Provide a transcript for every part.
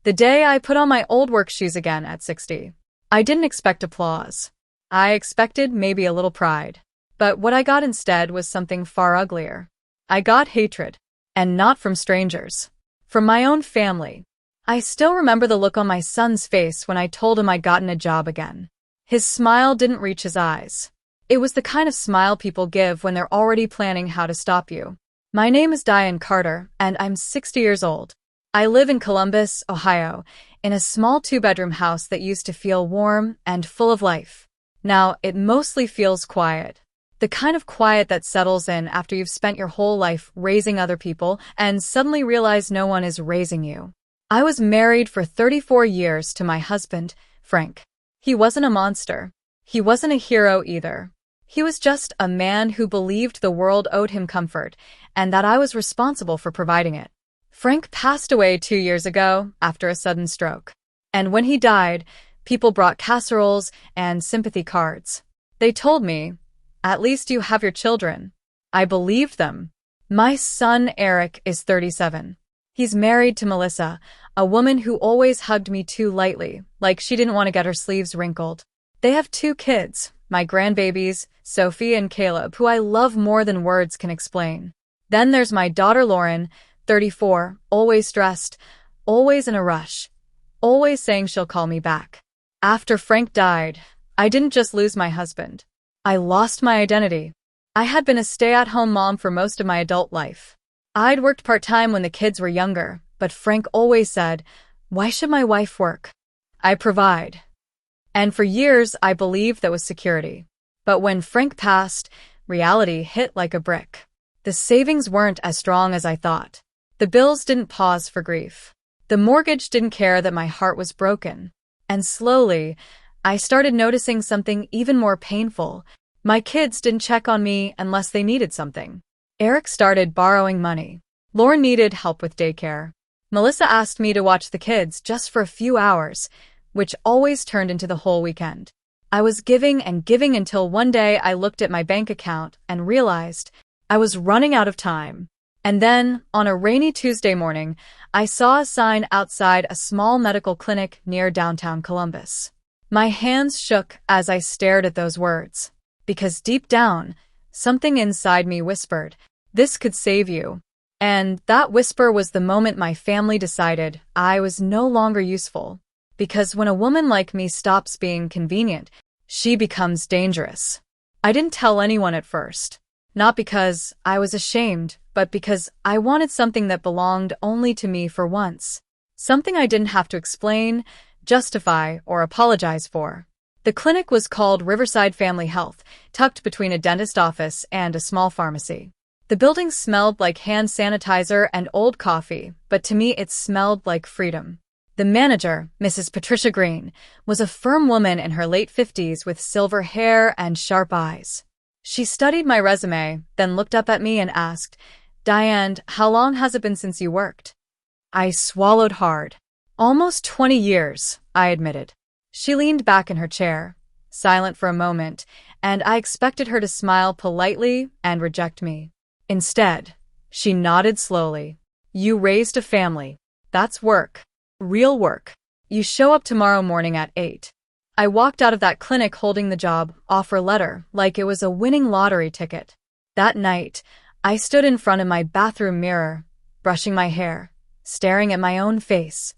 The day I put on my old work shoes again at 60. I didn't expect applause. I expected maybe a little pride. But what I got instead was something far uglier. I got hatred. And not from strangers. From my own family. I still remember the look on my son's face when I told him I'd gotten a job again. His smile didn't reach his eyes. It was the kind of smile people give when they're already planning how to stop you. My name is Diane Carter, and I'm 60 years old. I live in Columbus, Ohio, in a small 2-bedroom house that used to feel warm and full of life. Now, it mostly feels quiet. The kind of quiet that settles in after you've spent your whole life raising other people and suddenly realize no one is raising you. I was married for 34 years to my husband, Frank. He wasn't a monster. He wasn't a hero either. He was just a man who believed the world owed him comfort and that I was responsible for providing it. Frank passed away 2 years ago after a sudden stroke. And when he died, people brought casseroles and sympathy cards. They told me, "At least you have your children." I believed them. My son Eric is 37. He's married to Melissa, a woman who always hugged me too lightly, like she didn't want to get her sleeves wrinkled. They have 2 kids, my grandbabies, Sophie and Caleb, who I love more than words can explain. Then there's my daughter Lauren, 34, always stressed, always in a rush, always saying she'll call me back. After Frank died, I didn't just lose my husband. I lost my identity. I had been a stay-at-home mom for most of my adult life. I'd worked part-time when the kids were younger, but Frank always said, "Why should my wife work? I provide." And for years, I believed that was security. But when Frank passed, reality hit like a brick. The savings weren't as strong as I thought. The bills didn't pause for grief. The mortgage didn't care that my heart was broken. And slowly, I started noticing something even more painful. My kids didn't check on me unless they needed something. Eric started borrowing money. Lauren needed help with daycare. Melissa asked me to watch the kids just for a few hours, which always turned into the whole weekend. I was giving and giving until one day I looked at my bank account and realized I was running out of time. And then, on a rainy Tuesday morning, I saw a sign outside a small medical clinic near downtown Columbus. My hands shook as I stared at those words. Because deep down, something inside me whispered, "This could save you." And that whisper was the moment my family decided I was no longer useful. Because when a woman like me stops being convenient, she becomes dangerous. I didn't tell anyone at first. Not because I was ashamed, but because I wanted something that belonged only to me for once. Something I didn't have to explain, justify, or apologize for. The clinic was called Riverside Family Health, tucked between a dentist office and a small pharmacy. The building smelled like hand sanitizer and old coffee, but to me it smelled like freedom. The manager, Mrs. Patricia Green, was a firm woman in her late 50s with silver hair and sharp eyes. She studied my resume, then looked up at me and asked, "Diane, how long has it been since you worked?" I swallowed hard. "Almost 20 years, I admitted." She leaned back in her chair, silent for a moment, and I expected her to smile politely and reject me. Instead, she nodded slowly. "You raised a family. That's work. Real work. You show up tomorrow morning at 8. I walked out of that clinic holding the job offer letter like it was a winning lottery ticket. That night, I stood in front of my bathroom mirror, brushing my hair, staring at my own face.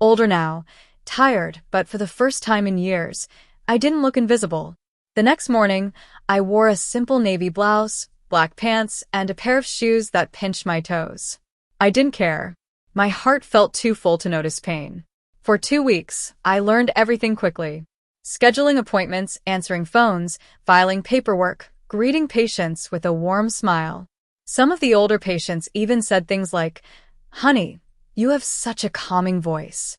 Older now, tired, but for the first time in years, I didn't look invisible. The next morning, I wore a simple navy blouse, black pants, and a pair of shoes that pinched my toes. I didn't care. My heart felt too full to notice pain. For 2 weeks, I learned everything quickly. Scheduling appointments, answering phones, filing paperwork, greeting patients with a warm smile. Some of the older patients even said things like, "Honey, you have such a calming voice."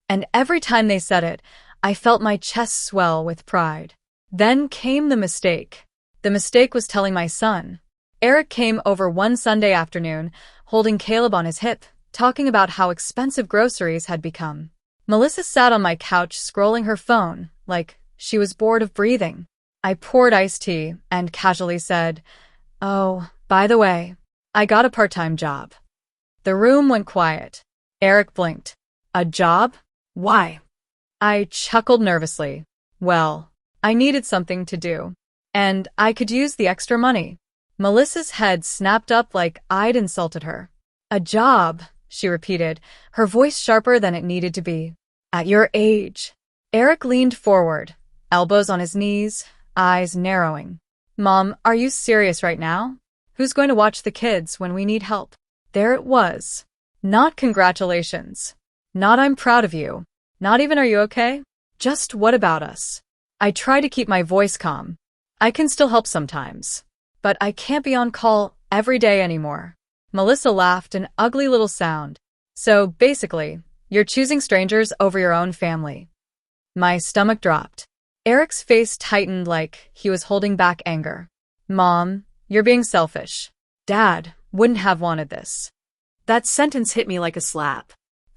And every time they said it, I felt my chest swell with pride. Then came the mistake. The mistake was telling my son. Eric came over one Sunday afternoon, holding Caleb on his hip, talking about how expensive groceries had become. Melissa sat on my couch scrolling her phone, like she was bored of breathing. I poured iced tea and casually said, "Oh, by the way, I got a part-time job." The room went quiet. Eric blinked. A job? Why? I chuckled nervously. Well, I needed something to do. And I could use the extra money. Melissa's head snapped up like I'd insulted her. A job, she repeated, her voice sharper than it needed to be. At your age. Eric leaned forward, elbows on his knees, eyes narrowing. Mom, are you serious right now? Who's going to watch the kids when we need help? There it was. Not congratulations. Not I'm proud of you. Not even are you okay? Just what about us? I try to keep my voice calm. I can still help sometimes. But I can't be on call every day anymore. Melissa laughed an ugly little sound. So, basically, you're choosing strangers over your own family. My stomach dropped. Eric's face tightened like he was holding back anger. Mom, you're being selfish. Dad wouldn't have wanted this. That sentence hit me like a slap.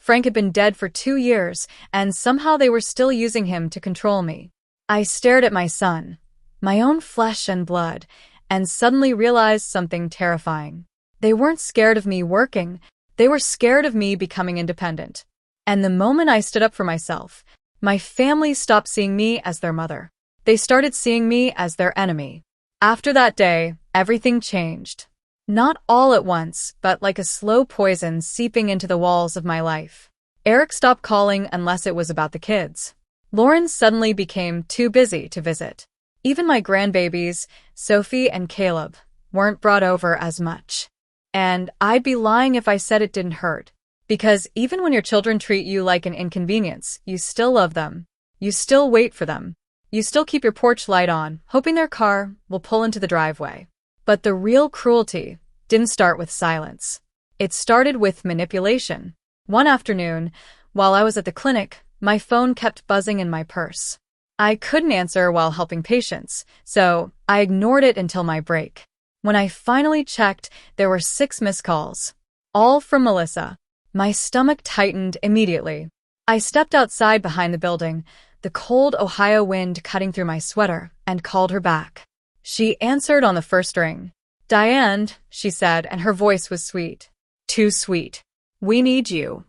Frank had been dead for 2 years, and somehow they were still using him to control me. I stared at my son, my own flesh and blood, and suddenly realized something terrifying. They weren't scared of me working, they were scared of me becoming independent. And the moment I stood up for myself, my family stopped seeing me as their mother. They started seeing me as their enemy. After that day, everything changed. Not all at once, but like a slow poison seeping into the walls of my life. Eric stopped calling unless it was about the kids. Lauren suddenly became too busy to visit. Even my grandbabies, Sophie and Caleb, weren't brought over as much. And I'd be lying if I said it didn't hurt. Because even when your children treat you like an inconvenience, you still love them. You still wait for them. You still keep your porch light on, hoping their car will pull into the driveway. But the real cruelty didn't start with silence. It started with manipulation. One afternoon, while I was at the clinic, my phone kept buzzing in my purse. I couldn't answer while helping patients, so I ignored it until my break. When I finally checked, there were 6 missed calls. All from Melissa. My stomach tightened immediately. I stepped outside behind the building, the cold Ohio wind cutting through my sweater, and called her back. She answered on the first ring. Diane, she said, and her voice was sweet. Too sweet. We need you.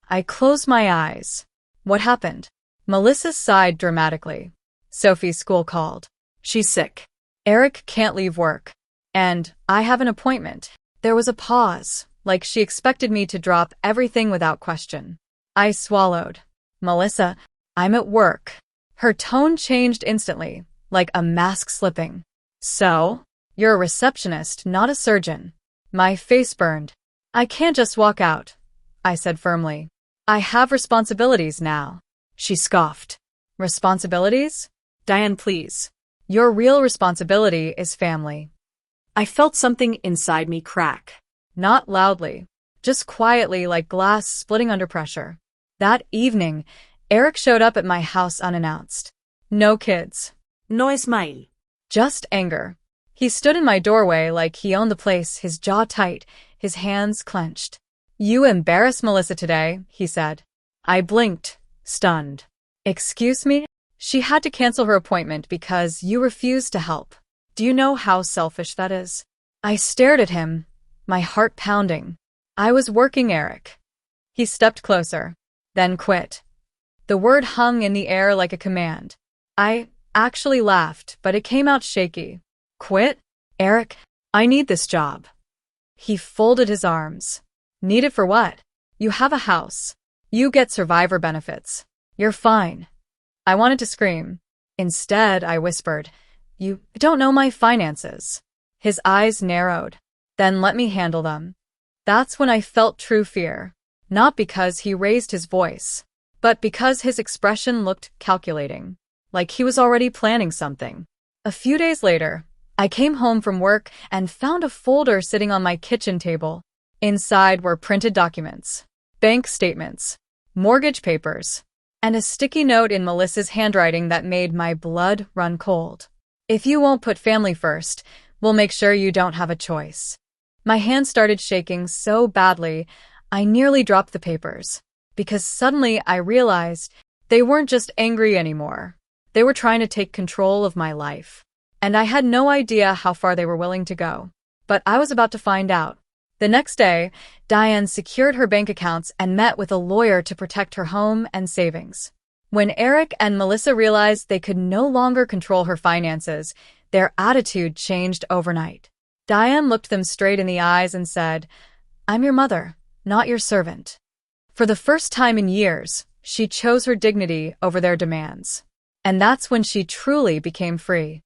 I closed my eyes. What happened? Melissa sighed dramatically. Sophie's school called. She's sick. Eric can't leave work. And I have an appointment. There was a pause, like she expected me to drop everything without question. I swallowed. Melissa, I'm at work. Her tone changed instantly, like a mask slipping. So? You're a receptionist, not a surgeon. My face burned. I can't just walk out, I said firmly. I have responsibilities now. She scoffed. Responsibilities? Diane, please. Your real responsibility is family. I felt something inside me crack. Not loudly, just quietly like glass splitting under pressure. That evening, Eric showed up at my house unannounced. No kids. No smile. Just anger. He stood in my doorway like he owned the place, his jaw tight, his hands clenched. You embarrassed Melissa today, he said. I blinked, stunned. Excuse me? She had to cancel her appointment because you refused to help. Do you know how selfish that is? I stared at him, my heart pounding. I was working, Eric. He stepped closer, then quit. The word hung in the air like a command. I actually laughed, but it came out shaky. Quit? Eric, I need this job. He folded his arms. Need it for what? You have a house. You get survivor benefits. You're fine. I wanted to scream. Instead, I whispered, You don't know my finances. His eyes narrowed. Then let me handle them. That's when I felt true fear. Not because he raised his voice, but because his expression looked calculating, like he was already planning something. A few days later, I came home from work and found a folder sitting on my kitchen table. Inside were printed documents, bank statements, mortgage papers, and a sticky note in Melissa's handwriting that made my blood run cold. If you won't put family first, we'll make sure you don't have a choice. My hand started shaking so badly, I nearly dropped the papers, because suddenly I realized they weren't just angry anymore. They were trying to take control of my life. And I had no idea how far they were willing to go. But I was about to find out. The next day, Diane secured her bank accounts and met with a lawyer to protect her home and savings. When Eric and Melissa realized they could no longer control her finances, their attitude changed overnight. Diane looked them straight in the eyes and said, "I'm your mother, not your servant." For the first time in years, she chose her dignity over their demands. And that's when she truly became free.